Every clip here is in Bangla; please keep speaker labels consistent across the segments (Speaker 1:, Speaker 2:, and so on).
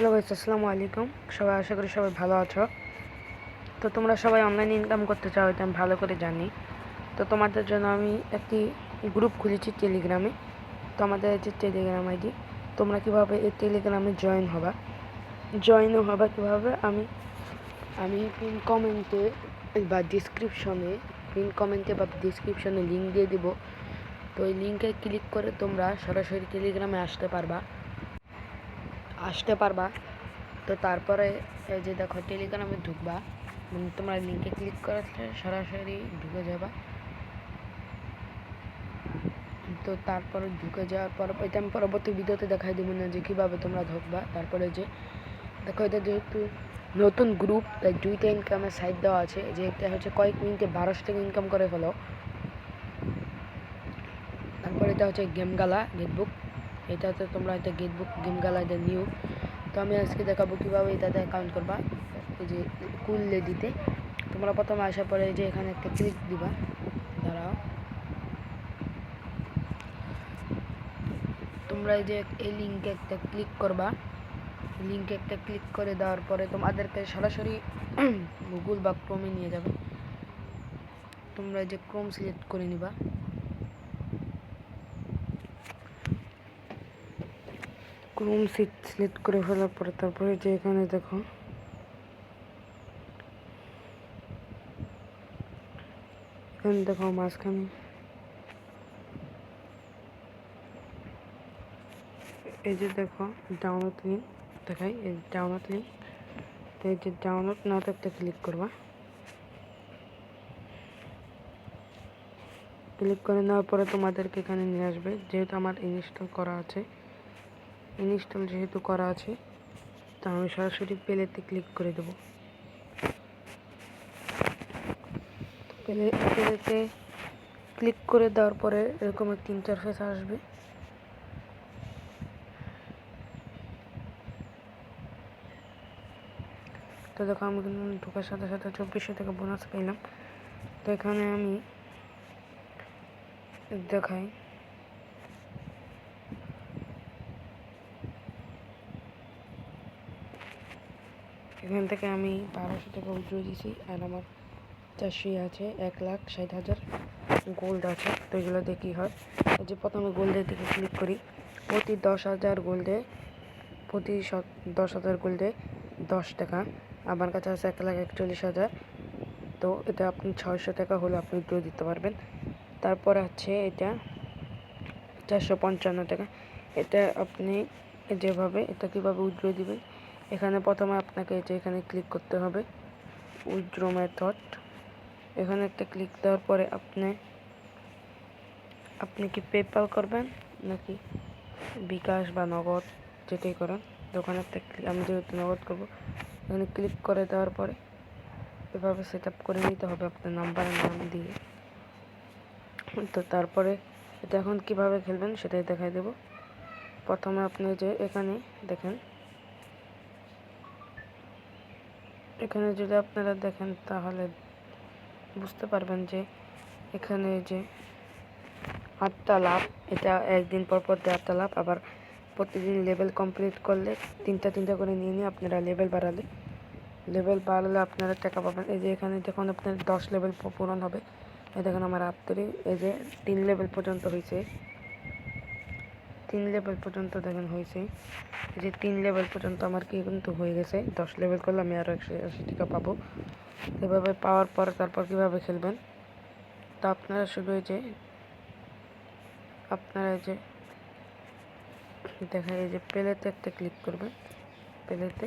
Speaker 1: হ্যালো গাইস, আসসালামু আলাইকুম। সবাই আশা করি সবাই ভালো আছো। তো তোমরা সবাই অনলাইনে ইনকাম করতে চাও, এটা আমি ভালো করে জানি। তো তোমাদের জন্য আমি একটি গ্রুপ খুলেছি টেলিগ্রামে। তো আমাদের যে টেলিগ্রাম আইডি, তোমরা কীভাবে এই টেলিগ্রামে জয়েন হবা কীভাবে আমি পিন কমেন্টে বা ডিসক্রিপশনে লিঙ্ক দিয়ে দিব। তো ওই লিঙ্কে ক্লিক করে তোমরা সরাসরি টেলিগ্রামে আসতে পারবা। তো তারপরে এই যে দেখো টেলিগ্রামে ঢুকবা, তোমরা লিঙ্কে ক্লিক করে সরাসরি ঢুকে যাবা। তো তারপরে ঢুকে যাওয়ার পর এটা আমি পরবর্তী ভিডিওতে দেখাই দেবো না যে কীভাবে তোমরা ঢুকবা। তারপরে যে দেখো এটা যেহেতু নতুন গ্রুপ, তাই 2টা ইনকামের সাইট দেওয়া আছে। যে এটা হচ্ছে কয়েক মিনিটে 1200 টাকা ইনকাম করে ফেলো। তারপরে এটা হচ্ছে গেটবুক, এটাতে তোমরা এটা গেম গালা এটা নিউ। তো আমি আজকে দেখাবো কীভাবে এটাতে অ্যাকাউন্ট করবা। এই যে খুললে দিতে তোমরা প্রথমে আসার পরে যে এখানে একটা ক্লিক দিবা। দাঁড়াও, তোমরা এই যে এই লিঙ্কে একটা ক্লিক করবা। লিঙ্কে একটা ক্লিক করে দেওয়ার পরে তোমাদেরকে সরাসরি গুগল বা ক্রোমে নিয়ে যাবে। তোমরা এই যে ক্রোম সিলেক্ট করে নিবা। ক্রোম সিলেক্ট করে ফেলার পরে তারপরে যে এখানে দেখো মাঝখানে এই যে দেখো ডাউনলোড লিঙ্ক দেখাই, এই ডাউনলোড লিঙ্ক। তো এই যে ডাউনলোড নাওতে একটা ক্লিক করবা। ক্লিক করে নেওয়ার পরে তোমাদেরকে এখানে নিয়ে আসবে। যেহেতু আমার ইনস্টল করা আছে তো আমি সরাসরি প্লেতে ক্লিক করে দেবো। প্লেতে ক্লিক করে দেওয়ার পরে এরকম একটা ইন্টারফেস আসবে। তো দেখো আমি কিন্তু ঢোকার সাথে সাথে 2400 টাকা বোনাস পেলাম। তো এখানে আমি দেখাই, এখান থেকে আমি 1200 টাকা উইথড্র দিয়েছি। আর আমার 400 আছে, 1,60,000 গোল্ড আছে। তো এগুলো দিয়ে কী হয়, এই যে প্রথমে গোল্ডের দিকে ক্লিক করি। প্রতি 10,000 গোল্ডে 10 টাকা। আমার কাছে আছে 1,41,000। তো এটা আপনি 600 টাকা হলে আপনি উইথড্র দিতে পারবেন। তারপরে আছে এটা 455 টাকা। এটা আপনি যেভাবে এটা কীভাবে উইথড্র দিবেন, এখানে প্রথমে আপনাকে যে এখানে ক্লিক করতে হবে উইথড্র মেথড। এখানে একটা ক্লিক দেওয়ার পরে আপনি কি পেপ্যাল করবেন নাকি বিকাশ বা নগদ, যেটাই করেন। দোকানে একটা আমি যেহেতু নগদ করবো, এখানে ক্লিক করে দেওয়ার পরে এভাবে সেট আপ করে নিতে হবে আপনার নাম্বারের নাম দিয়ে। তো তারপরে এটা এখন কিভাবে খেলবেন সেটাই দেখাই দেব। প্রথমে আপনি যে এখানে দেখেন, এখানে যদি আপনারা দেখেন তাহলে বুঝতে পারবেন যে এখানে যে 8টা লাভ, এটা একদিন পর দিয়ে 8টা লাভ। আবার প্রতিদিন লেভেল কমপ্লিট করলে 3টা করে নিয়ে আপনারা লেভেল বাড়ালে আপনারা টাকা পাবেন। এই যে এখানে যখন আপনার 10 লেভেল পূরণ হবে, এই দেখেন আমার এই যে 3 লেভেল পর্যন্ত হয়েছে। 3 লেভেল পর্যন্ত দেখেন হয়েছে, এই যে 3 লেভেল পর্যন্ত আমার কিন্তু হয়ে গেছে। 10 লেভেল করলে আমি আরও 180 টাকা পাবো। এভাবে পাওয়ার পর তারপর কীভাবে খেলবেন, তো আপনারা শুধু এই যে দেখা এই যে প্লেতে একটা ক্লিক করবেন। প্লেতে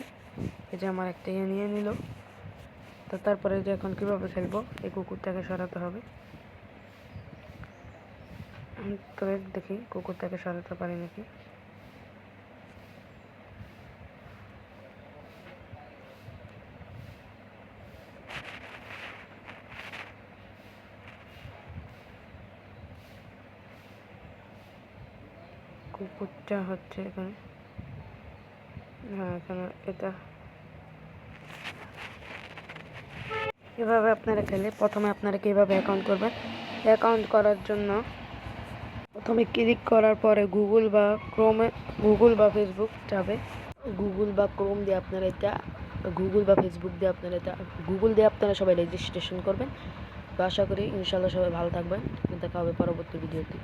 Speaker 1: এই যে আমার একটা নিয়ে নিল। তো তারপরে যে এখন কীভাবে খেলবো, এই কুকুরটাকে সরাতে হবে। তো দেখি কুকুরটাকে সরাতে পারি নাকি। কুকুরটা হচ্ছে এখানে, হ্যাঁ এখানে এটা এভাবে আপনারা খেলে। প্রথমে আপনারা কীভাবে অ্যাকাউন্ট করবেন, অ্যাকাউন্ট করার জন্য প্রথমে ক্লিক করার পরে গুগল বা ফেসবুক যাবে। গুগল বা ক্রোম দিয়ে আপনারা এটা গুগল বা ফেসবুক দিয়ে আপনারা এটা গুগল দিয়ে আপনারা সবাই রেজিস্ট্রেশন করবেন। তো আশা করি ইনশাআল্লাহ সবাই ভালো থাকবেন। দেখা হবে পরবর্তী ভিডিওতে।